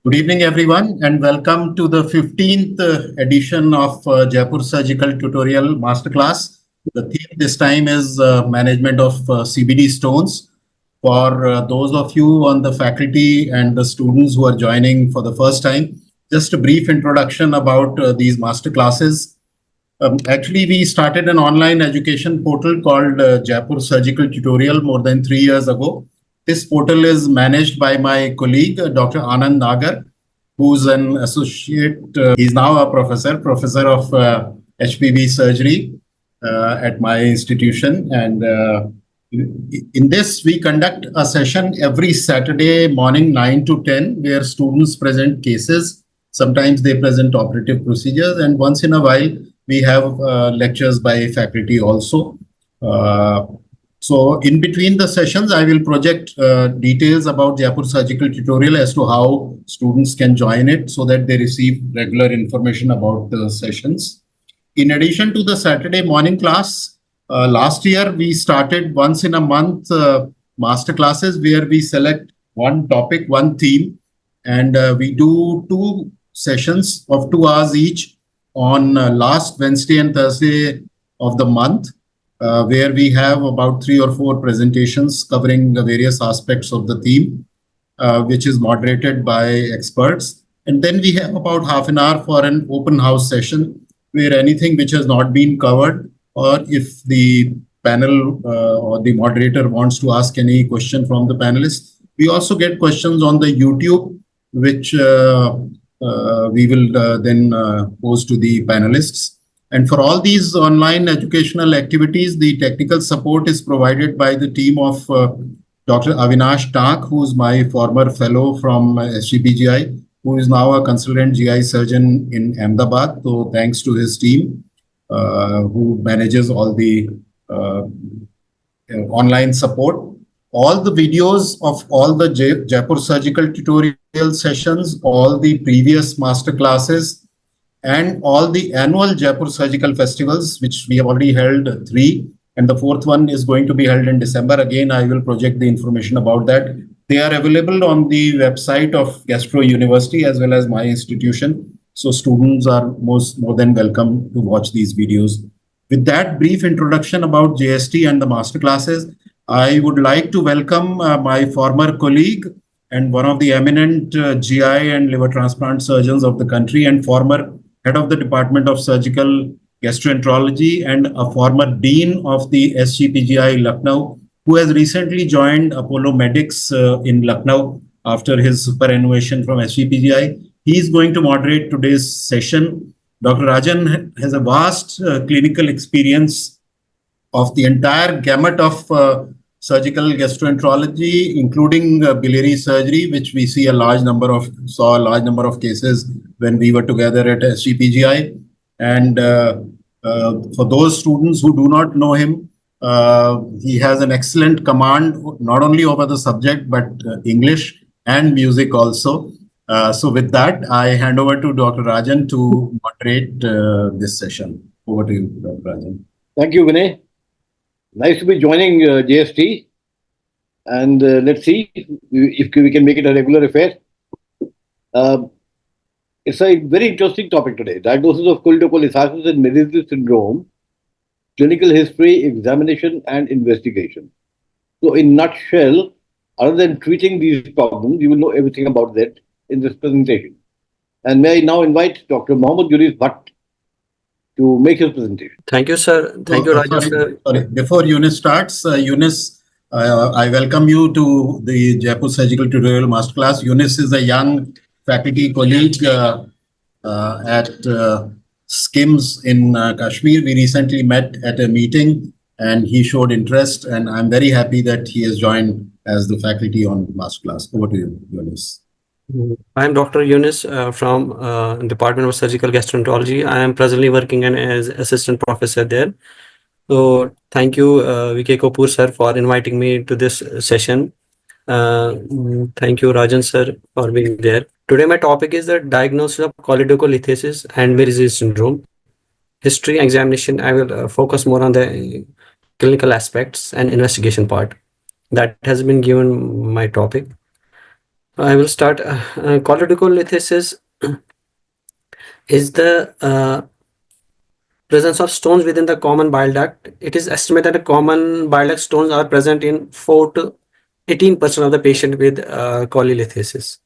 Good evening, everyone, and welcome to the 15th edition of Jaipur Surgical Tutorial Masterclass. The theme this time is management of CBD stones. For those of you on the faculty and the students who are joining for the first time, just a brief introduction about these masterclasses. Actually, we started an online education portal called Jaipur Surgical Tutorial more than 3 years ago. This portal is managed by my colleague, Dr. Anand Nagar, who's an associate. He's now a professor of HPV surgery at my institution. And in this, we conduct a session every Saturday morning, 9 to 10, where students present cases. Sometimes they present operative procedures, and once in a while, we have lectures by faculty also. So in between the sessions, I will project details about Jaipur Surgical Tutorial as to how students can join it so that they receive regular information about the sessions. In addition to the Saturday morning class, last year we started once in a month master classes where we select one topic, one theme, and we do 2 sessions of 2 hours each on last Wednesday and Thursday of the month. Where we have about 3 or 4 presentations covering the various aspects of the theme, which is moderated by experts. And then we have about half an hour for an open house session, where anything which has not been covered, or if the panel or the moderator wants to ask any question from the panelists. We also get questions on the YouTube, which we will then pose to the panelists. And for all these online educational activities, the technical support is provided by the team of Dr. Avinash Tak, who is my former fellow from SGPGI, who is now a consultant GI surgeon in Ahmedabad. So thanks to his team, who manages all the online support. All the videos of all the Jaipur Surgical Tutorial sessions, all the previous master classes, and all the annual Jaipur Surgical Festivals, which we have already held 3, and the 4th one is going to be held in December. Again, I will project the information about that. They are available on the website of Gastro University as well as my institution. So students are more than welcome to watch these videos. With that brief introduction about JST and the master classes, I would like to welcome my former colleague and one of the eminent GI and liver transplant surgeons of the country, and former head of the Department of Surgical Gastroenterology and a former dean of the SGPGI Lucknow, who has recently joined Apollomedics in Lucknow after his superannuation from SGPGI. He is going to moderate today's session. Dr. Rajan has a vast clinical experience of the entire gamut of surgical gastroenterology, including biliary surgery, which we saw a large number of cases when we were together at SGPGI. And for those students who do not know him, he has an excellent command, not only over the subject, but English and music also. So with that, I hand over to Dr. Rajan to moderate this session. Over to you, Dr. Rajan. Thank you, Vinay. Nice to be joining JST, and let's see if we can make it a regular affair. It's a very interesting topic today. Diagnosis of choledocholysis and Meniere's syndrome, clinical history, examination, and investigation. So in nutshell, other than treating these problems, you will know everything about that in this presentation. And may I now invite Dr. Mohammad to make his presentation. Thank you, sir. Thank you, Rajan, sir. Sorry. Before Younis starts, Younis, I welcome you to the Jaipur Surgical Tutorial Masterclass. Younis is a young faculty colleague at SKIMS in Kashmir. We recently met at a meeting and he showed interest, and I'm very happy that he has joined as the faculty on Masterclass. Over to you, Younis. I'm Dr. Younis from Department of Surgical Gastroenterology. I am presently working as assistant professor there. So thank you, VK Kapoor sir, for inviting me to this session. Thank you, Rajan sir, for being there. Today my topic is the diagnosis of choledocholysis and Meniere's syndrome. History examination, I will focus more on the clinical aspects and investigation part. That has been given my topic. I will start. Choledocholysis is the presence of stones within the common bile duct. It is estimated that common bile duct stones are present in 4 to 18% of the patient with cholelithiasis.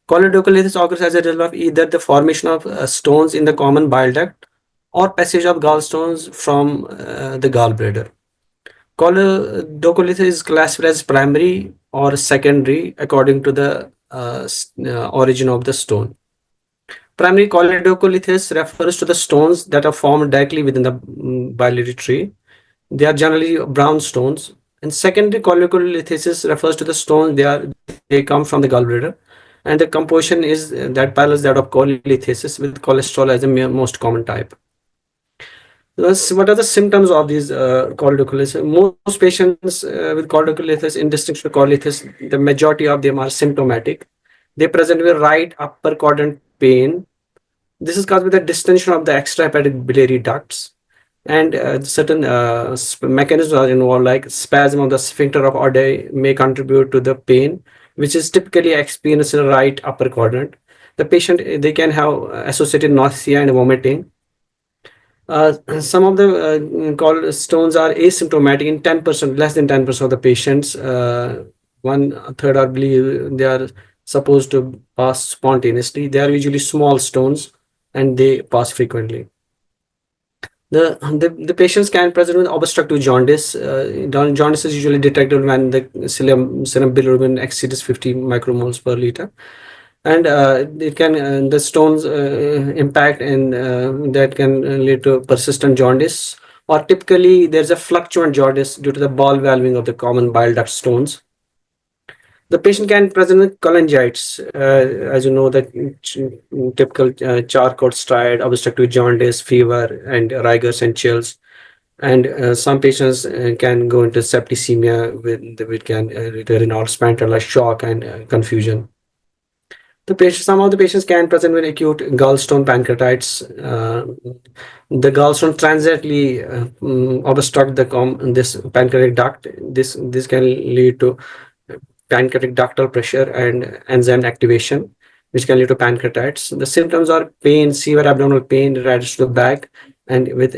Choledocholysis occurs as a result of either the formation of stones in the common bile duct or passage of gallstones from the gallbladder. Choledocholysis is classified as primary or secondary according to the origin of the stone. Primary choledocholysis refers to the stones that are formed directly within the biliary tree. They are generally brown stones. And secondary choledocholysis refers to the stones they come from the gallbladder, and the composition is that parallels that of cholelithiasis with cholesterol as the most common type. What are the symptoms of these choledocholysis? Most patients with choledocholysis, in distinction to cholelithiasis, the majority of them are symptomatic. They present with right upper quadrant pain. This is caused with the distension of the extrahepatic biliary ducts, and certain mechanisms are involved, like spasm of the sphincter of Oddi may contribute to the pain, which is typically experienced in the right upper quadrant. The patient, they can have associated nausea and vomiting. Some of the called stones are asymptomatic in 10%, less than 10% of the patients. One third, I believe, they are supposed to pass spontaneously. They are usually small stones and they pass frequently. The patients can present with obstructive jaundice. Jaundice is usually detected when the serum bilirubin exceeds 50 micromoles per liter, and it can the stones impact, and that can lead to persistent jaundice. Or typically, there's a fluctuant jaundice due to the ball valving of the common bile duct stones. The patient can present with cholangitis, as you know, that typical charcot striate, obstructive jaundice, fever, and rigors and chills. And some patients can go into septicemia, which can return all spinal shock and confusion. Some of the patients can present with acute gallstone pancreatitis. The gallstone transiently obstruct this pancreatic duct. This can lead to pancreatic ductal pressure and enzyme activation, which can lead to pancreatitis. The symptoms are pain, severe abdominal pain, reddish to the back, and with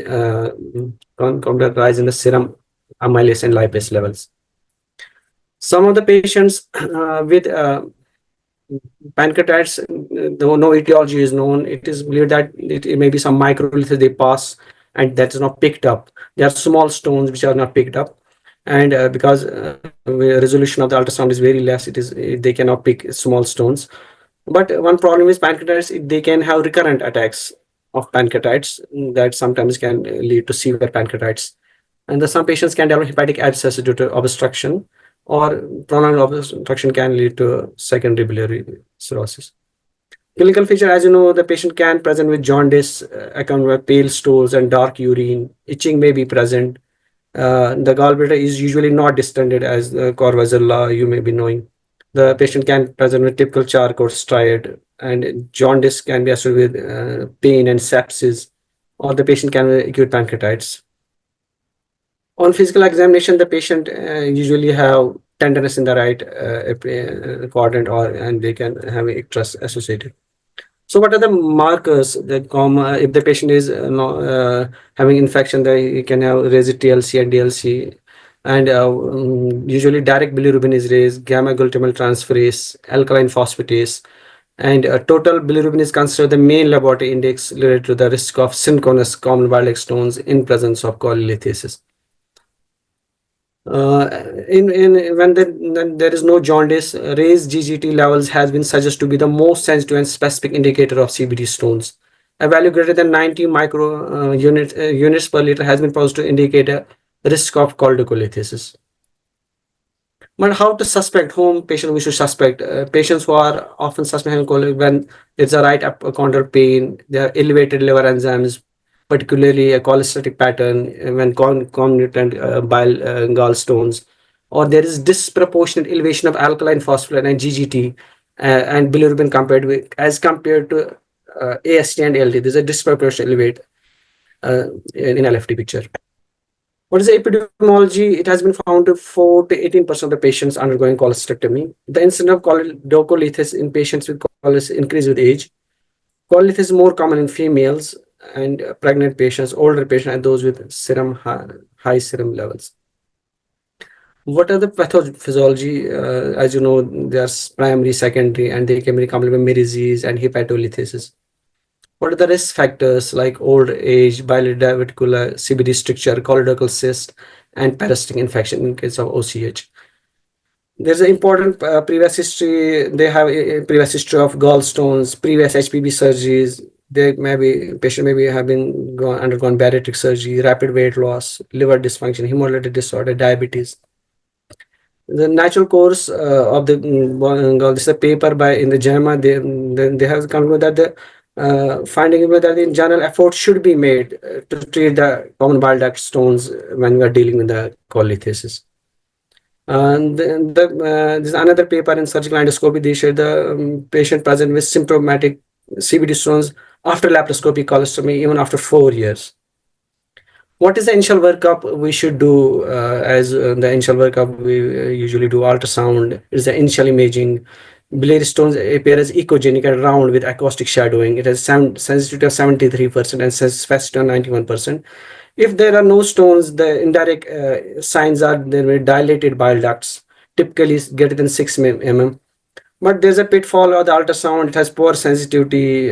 concomitant rise in the serum amylase and lipase levels. Some of the patients with pancreatitis, though no etiology is known, it is believed that it may be some microliths they pass and that is not picked up. They are small stones which are not picked up, and because resolution of the ultrasound is very less, they cannot pick small stones. But one problem is pancreatitis, they can have recurrent attacks of pancreatitis that sometimes can lead to severe pancreatitis. And some patients can develop hepatic abscess due to obstruction, or prolonged obstruction can lead to secondary biliary cirrhosis. Clinical feature, as you know, the patient can present with jaundice, accompanied by pale stools and dark urine. Itching may be present. The gallbladder is usually not distended, as the Corvazella you may be knowing. The patient can present with typical charcot striate, and jaundice can be associated with pain and sepsis, or the patient can have acute pancreatitis. On physical examination, the patient usually have tenderness in the right quadrant, and they can have icterus associated. So what are the markers that come if the patient is having infection? They can have raised TLC and DLC, and usually direct bilirubin is raised, gamma glutamyl transferase, alkaline phosphatase, and total bilirubin is considered the main laboratory index related to the risk of synchronous common bile duct stones in presence of cholelithiasis. When there is no jaundice, raised GGT levels has been suggested to be the most sensitive and specific indicator of CBD stones. A value greater than 90 micro units per liter has been proposed to indicate a risk of choledocholysis. But how to suspect whom patient we should suspect? Patients who are often suspected when it's a right upper pain, there are elevated liver enzymes, particularly a cholestatic pattern when concomitant bile gallstones, or there is disproportionate elevation of alkaline phospholipid and GGT and bilirubin compared to AST and LD. There's a disproportionate elevate in LFT picture. What is the epidemiology? It has been found to 4 to 18% of the patients undergoing cholecystectomy. The incidence of choledocholitis in patients with cholecystitis increase with age. Cholecystitis is more common in females and pregnant patients, older patients, and those with high serum levels. What are the pathophysiology? As you know, there's primary, secondary, and they can be complementary disease and hepatolysis. What are the risk factors like old age, biliary diverticular, CBD stricture, colorectal cyst, and parasitic infection in case of OCH? There's an important previous history. They have a previous history of gallstones, previous HPV surgeries. They patient maybe have been undergone bariatric surgery, rapid weight loss, liver dysfunction, hemolytic disorder, diabetes. The natural course of the this is a paper by in the JAMA. They have concluded that the finding that in general effort should be made to treat the common bile duct stones when we are dealing with the cholelithiasis. And there's another paper in surgical endoscopy. They showed the patient present with symptomatic CBD stones after laparoscopic colostomy, even after 4 years. What is the initial workup we should do? As the initial workup, we usually do ultrasound. Is the initial imaging. Biliary stones appear as echogenic and round with acoustic shadowing. It has sensitivity of 73% and specificity of 91%. If there are no stones, the indirect signs are there were dilated bile ducts, typically greater than 6 mm. But there's a pitfall of the ultrasound. It has poor sensitivity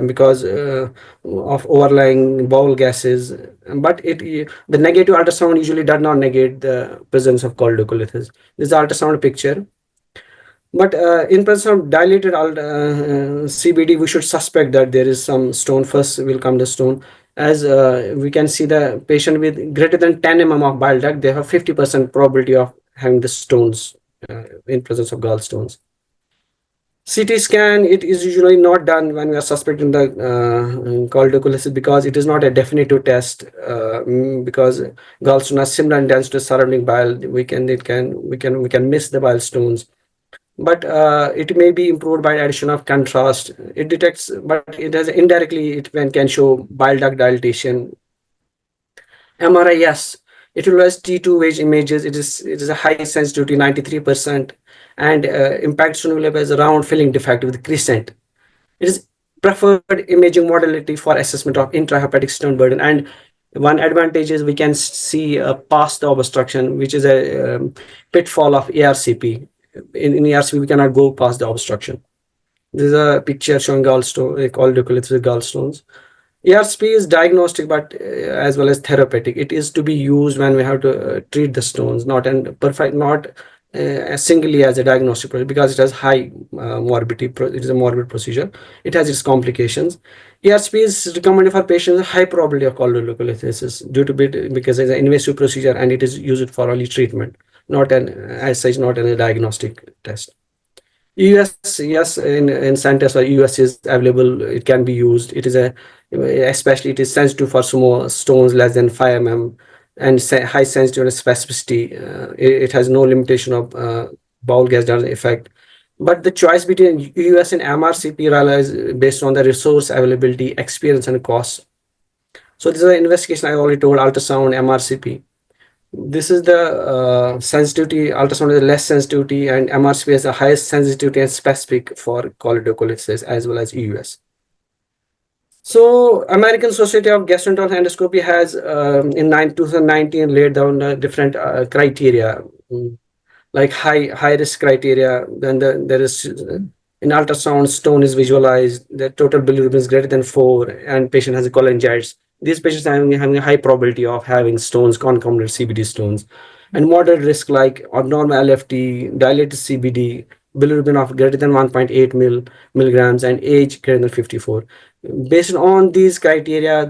because of overlying bowel gases. But the negative ultrasound usually does not negate the presence of choledocholitis. This is the ultrasound picture. But in presence of dilated CBD, we should suspect that there is some stone. First will come the stone. As we can see the patient with greater than 10 mm of bile duct, they have 50% probability of having the stones in presence of gallstones. CT scan, it is usually not done when we are suspecting the choledocholitis because it is not a definitive test because gallstones are similar in density to surrounding bile. We can miss the bile stones. But it may be improved by addition of contrast. It detects, but it has indirectly it can show bile duct dilatation. MRI, yes, it will has T2 wage images. It is a high sensitivity, 93%, and impact stone will has a round filling defect with crescent. It is preferred imaging modality for assessment of intrahepatic stone burden. And one advantage is we can see past the obstruction, which is a pitfall of ARCP. In ARCP, we cannot go past the obstruction. This is a picture showing choledocholitis with gallstones. ARCP is diagnostic, but as well as therapeutic. It is to be used when we have to treat the stones, not singly as a diagnostic procedure because it has high morbidity. It is a morbid procedure. It has its complications. ARCP is recommended for patients with high probability of choledocholitis due to because it's an invasive procedure and it is used for early treatment, not as such, not a diagnostic test. US, yes, in centers where US is available, it can be used. It is especially it is sensitive for small stones less than 5 mm and high sensitivity and specificity. It has no limitation of bowel gas effect. But the choice between US and MRCP relies based on the resource availability, experience, and cost. So this is an investigation I already told: ultrasound, MRCP. This is the sensitivity. Ultrasound is less sensitivity, and MRCP has the highest sensitivity and specific for choledocholitis as well as EUS. So, American Society of Gastroenterology and Endoscopy has in 2019 laid down different criteria, like high risk criteria. Then there is in ultrasound, stone is visualized. The total bilirubin is greater than 4, and patient has a cholangitis. These patients are having a high probability of having stones, concomitant CBD stones, and moderate risk like abnormal LFT, dilated CBD, bilirubin of greater than 1.8 milligrams, and age greater than 54. Based on these criteria,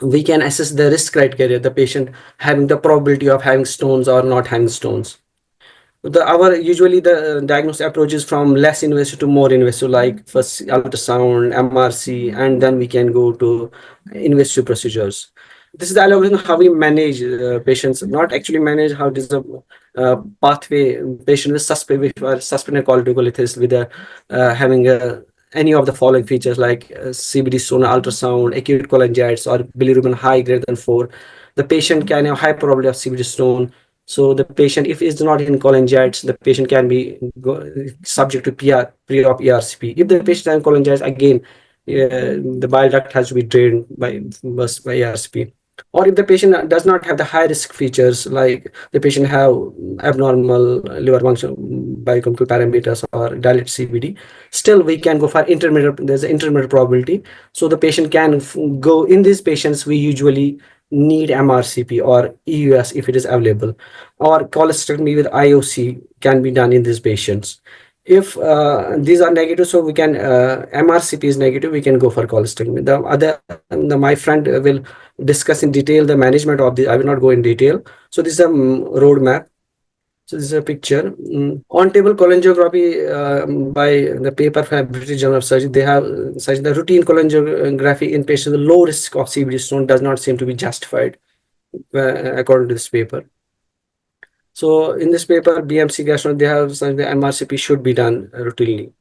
we can assess the risk criteria, the patient having the probability of having stones or not having stones. Usually the diagnostic approach is from less invasive to more invasive, like first ultrasound, MRC, and then we can go to invasive procedures. This is the algorithm how we manage patients, not actually manage how this is a pathway. Patient with suspected choledocholitis with having any of the following features like CBD stone, ultrasound, acute cholangitis, or bilirubin high greater than 4. the patient can have high probability of CVD stone. So the patient, if it's not in cholangitis, the patient can be subject to pre-op ERCP. If the patient is in cholangitis, again, the bile duct has to be drained by ERCP. Or if the patient does not have the high risk features, like the patient have abnormal liver function biochemical parameters or dilated CVD, still we can go for intermediate. There's an intermediate probability. So the patient can go. In these patients, we usually need MRCP or EUS if it is available, or cholecystectomy with IOC can be done in these patients. If these are negative, so we can MRCP is negative, we can go for cholecystectomy. My friend will discuss in detail the management of the. I will not go in detail. So this is a roadmap. So this is a picture. On-table cholangiography by the paper from British Journal of Surgery. They have such the routine cholangiography in patients with low risk of CVD stone does not seem to be justified according to this paper. So in this paper, BMC gastro, they have such the MRCP should be done routinely.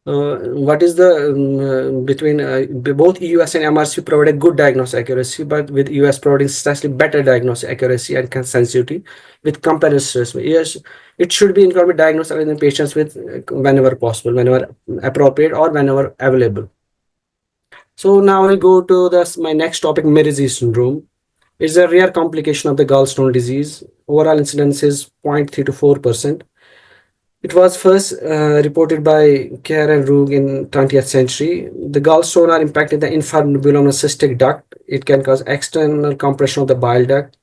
What is the between both EUS and MRCP provide a good diagnostic accuracy, but with EUS providing slightly better diagnostic accuracy and sensitivity with comparison. Yes, it should be incorporated diagnosed in patients with whenever possible, whenever appropriate, or whenever available. So now I go to my next topic, Mersey syndrome. It's a rare complication of the gallstone disease. Overall incidence is 0.3 to 4%. It was first reported by Kerr and Rug in 20th century. The gallstone are impacting the infundibulum cystic duct. It can cause external compression of the bile duct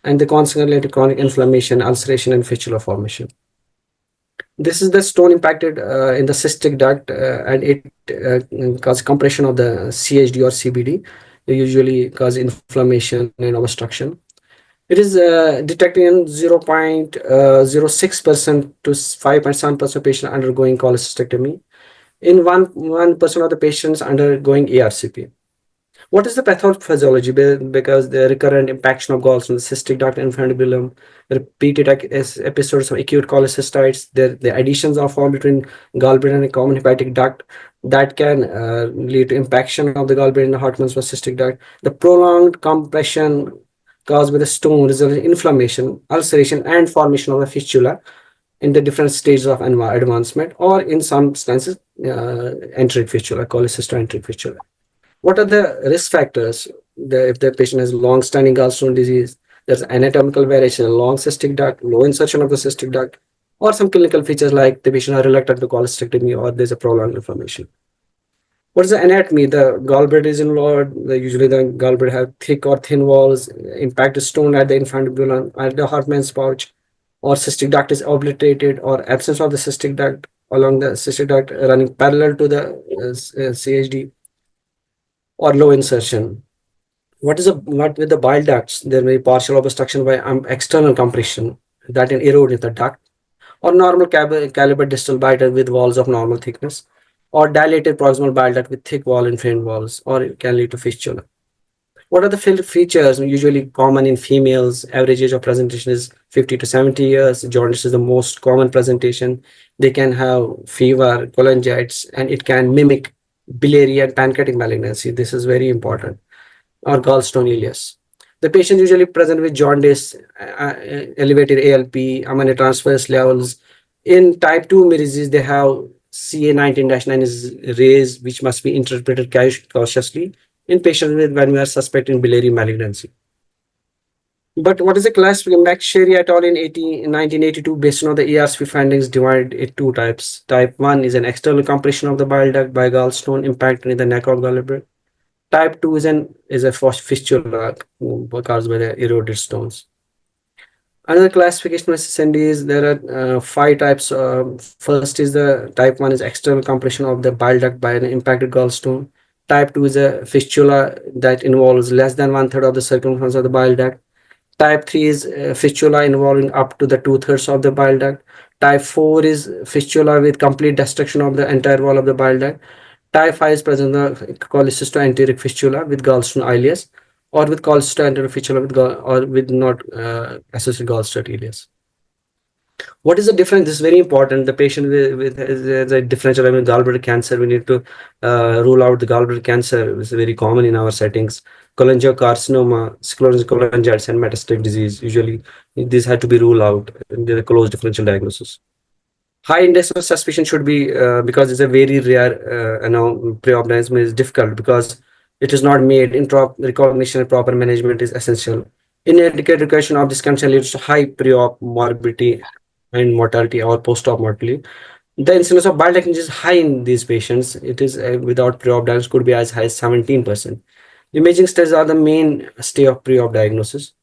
and the consequently chronic inflammation, ulceration, and fistula formation. This is the stone impacted in the cystic duct and it causes compression of the CHD or CBD. They usually cause inflammation and obstruction. It is detected in 0.06% to 5.7% of patients undergoing cholecystectomy. In 1% of the patients undergoing ERCP. What is the pathophysiology? Because the recurrent impaction of gallstones on the cystic duct and infundibulum, repeated episodes of acute cholecystitis, the additions are formed between gallbladder and a common hepatic duct that can lead to impaction of the gallbladder and the Hartmann's cystic duct. The prolonged compression caused by the stone results in inflammation, ulceration, and formation of a fistula in the different stages of advancement, or in some instances, enteric fistula, cholecystoenteric fistula. What are the risk factors? If the patient has long-standing gallstone disease, there's anatomical variation, long cystic duct, low insertion of the cystic duct, or some clinical features like the patient are reluctant to cholecystectomy or there's a prolonged inflammation. What is the anatomy? The gallbladder is involved. Usually the gallbladder have thick or thin walls, impact stone at the infundibulum, at the Hartmann's pouch, or cystic duct is obliterated, or absence of the cystic duct along the cystic duct running parallel to the CHD, or low insertion. What with the bile ducts? There may be partial obstruction by external compression that can erode the duct, or normal caliber distal bile duct with walls of normal thickness, or dilated proximal bile duct with thick wall and faint walls, or it can lead to fistula. What are the features usually common in females? Average age of presentation is 50 to 70 years. Jaundice is the most common presentation. They can have fever, cholangitis, and it can mimic biliary and pancreatic malignancy. This is very important. Or gallstone ileus. The patient usually present with jaundice, elevated ALP, aminotransferase levels. In type 2 disease, they have CA19-9 is raised, which must be interpreted cautiously in patients when we are suspecting biliary malignancy. But what is the classification? Max Sherry et al. In 1982, based on the ERCP findings, divided it two types. Type 1 is an external compression of the bile duct by gallstone impacting the neck of gallbladder. Type 2 is a fistula caused by the eroded stones. Another classification of SND is there are 5 types. First is the type 1 is external compression of the bile duct by an impacted gallstone. Type 2 is a fistula that involves less than 1/3 of the circumference of the bile duct. Type 3 is fistula involving up to the 2/3 of the bile duct. Type 4 is fistula with complete destruction of the entire wall of the bile duct. Type 5 is present in the cholecystoenteric fistula with gallstone ileus, or with cholecystoenteric fistula with not associated gallstone ileus. What is the difference? This is very important. The patient with a differential gallbladder cancer, we need to rule out the gallbladder cancer. It's very common in our settings. cholangiocarcinoma, sclerosing cholangitis, and metastatic disease. Usually, these had to be ruled out in the close differential diagnosis. High index of suspicion should be because it's a very rare, pre-op diagnosis is difficult because it is not made. Intra recognition and proper management is essential. Inadequate recognition of this condition leads to high pre-op morbidity and mortality or post-op mortality. The incidence of bile duct is high in these patients. It is without pre-op diagnosis could be as high as 17%. Imaging studies are the mainstay of pre-op diagnosis.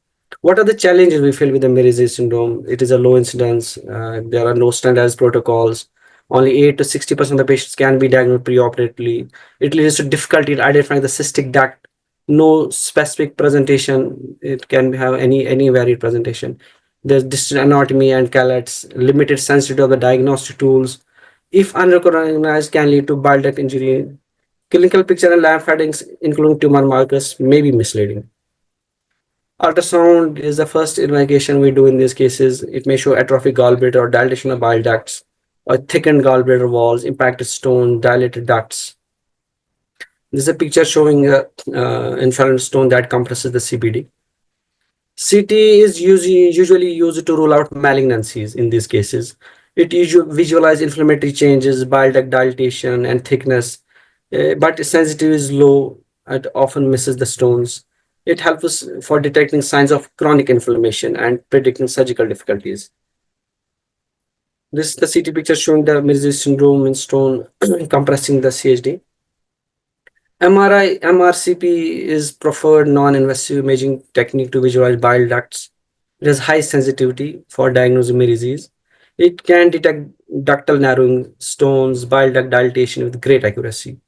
What are the challenges we feel with the Mary-Disease syndrome? It is a low incidence. There are no standardized protocols. Only 8 to 60% of the patients can be diagnosed preoperatively. It leads to difficulty in identifying the cystic duct. No specific presentation. It can have any varied presentation. There's distant anatomy and callets, limited sensitivity of the diagnostic tools. If unrecognized, can lead to bile duct injury. Clinical picture and lab findings, including tumor markers, may be misleading. Ultrasound is the first investigation we do in these cases. It may show atrophic gallbladder or dilatation of bile ducts, or thickened gallbladder walls, impacted stone, dilated ducts. This is a picture showing inflamed stone that compresses the CBD. CT is usually used to rule out malignancies in these cases. It visualizes inflammatory changes, bile duct dilatation, and thickness, but sensitivity is low and often misses the stones. It helps us for detecting signs of chronic inflammation and predicting surgical difficulties. This is the CT picture showing the Mary-Disease syndrome in stone compressing the CHD. MRCP is preferred non-invasive imaging technique to visualize bile ducts. It has high sensitivity for diagnosing Mary-Disease. It can detect ductal narrowing, stones, bile duct dilatation with great accuracy.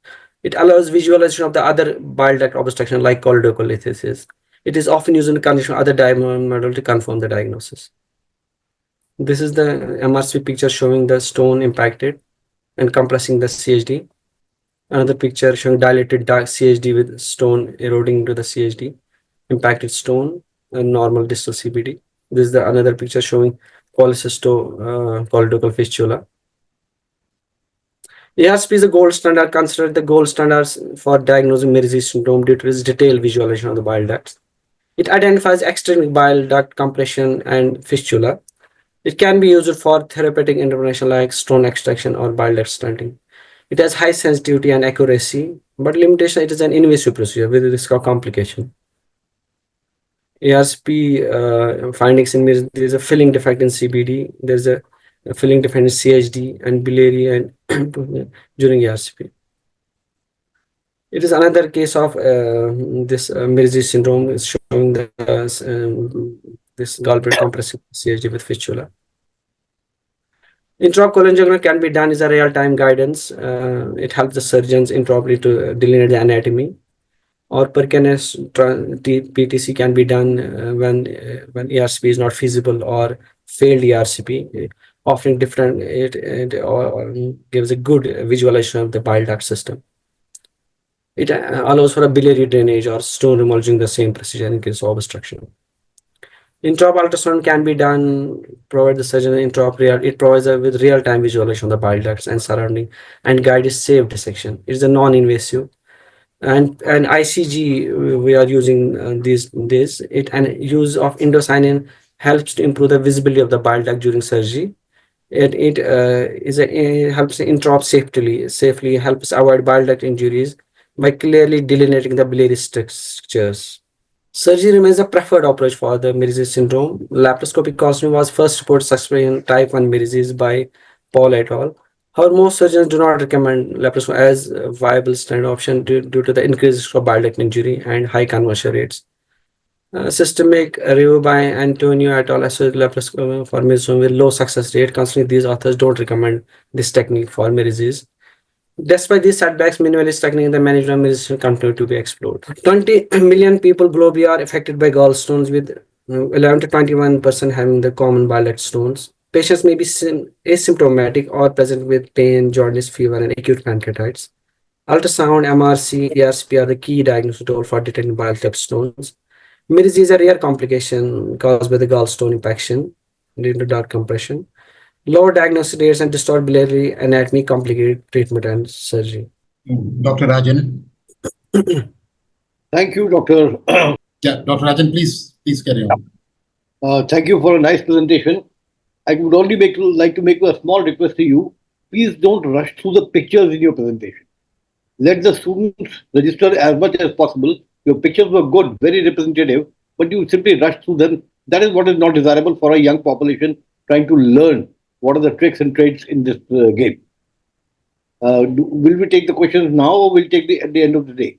It allows visualization of the other bile duct obstruction like choledocholysis. It is often used in conjunction with other diamond model to confirm the diagnosis. This is the MRCP picture showing the stone impacted and compressing the CHD. Another picture showing dilated dark CHD with stone eroding into the CHD, impacted stone, and normal distal CBD. This is the another picture showing choledochal fistula. ARSP is a gold standard, considered the gold standards for diagnosing Mary-Disease syndrome due to its detailed visualization of the bile ducts. It identifies extrinsic bile duct compression and fistula. It can be used for therapeutic intervention like stone extraction or bile duct stenting. It has high sensitivity and accuracy, but limitation, it is an invasive procedure with risk of complication. ARSP findings in there is a filling defect in CBD, there's a filling defect in CHD and biliary and during ARSP. It is another case of this Mary-Disease syndrome is showing the, this gallbladder compressive CHD with fistula. Intracholangiography can be done as a real-time guidance. It helps the surgeons improperly to delineate the anatomy. Or percutaneous PTC can be done when ERCP is not feasible or failed ERCP. Offering different, it gives a good visualization of the bile duct system. It allows for a biliary drainage or stone removal during the same procedure in case of obstruction. Intraop ultrasound can be done, provide the surgeon intraop real. It provides with real-time visualization of the bile ducts and surrounding and guided safe dissection. It is a non-invasive. And ICG we are using these days. It and use of indocyanine helps to improve the visibility of the bile duct during surgery. It helps intraop safely helps avoid bile duct injuries by clearly delineating the biliary structures. Surgery remains a preferred approach for the Mary-Disease syndrome. Laparoscopic costomy was first reported successfully in type 1 Mary-Disease by Paul et al. However, most surgeons do not recommend laparoscopy as a viable standard option due to the increased risk of bile duct injury and high conversion rates. Systemic review by Antonio et al. Associated laparoscopy for Mary-Disease with low success rate. Considering these authors don't recommend this technique for Mary-Disease. Despite these setbacks, minimalist technique in the management of Mary-Disease continue to be explored. 20 million people globally are affected by gallstones, with 11 to 21% having the common bile duct stones. Patients may be asymptomatic or present with pain, jaundice, fever, and acute pancreatitis. Ultrasound, MRC, ERCP are the key diagnostic tool for detecting bile duct stones. Mary-Disease is a rare complication caused by the gallstone impaction due to dark compression. Lower diagnostic rates and distorted biliary anatomy complicated treatment and surgery. Dr. Rajan. Thank you, Dr. Yeah, Dr. Rajan, please carry on. Thank you for a nice presentation. I would only like to make a small request to you. Please don't rush through the pictures in your presentation. Let the students register as much as possible. Your pictures were good, very representative, but you simply rushed through them. That is what is not desirable for a young population trying to learn what are the tricks and trades in this game. Will we take the questions now or will we take at the end of the day?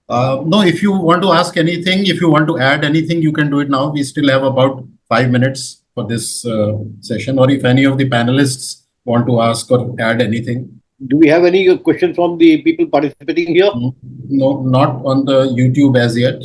No, if you want to ask anything, if you want to add anything, you can do it now. We still have about 5 minutes for this session, or if any of the panelists want to ask or add anything. Do we have any questions from the people participating here? No, not on the YouTube as yet.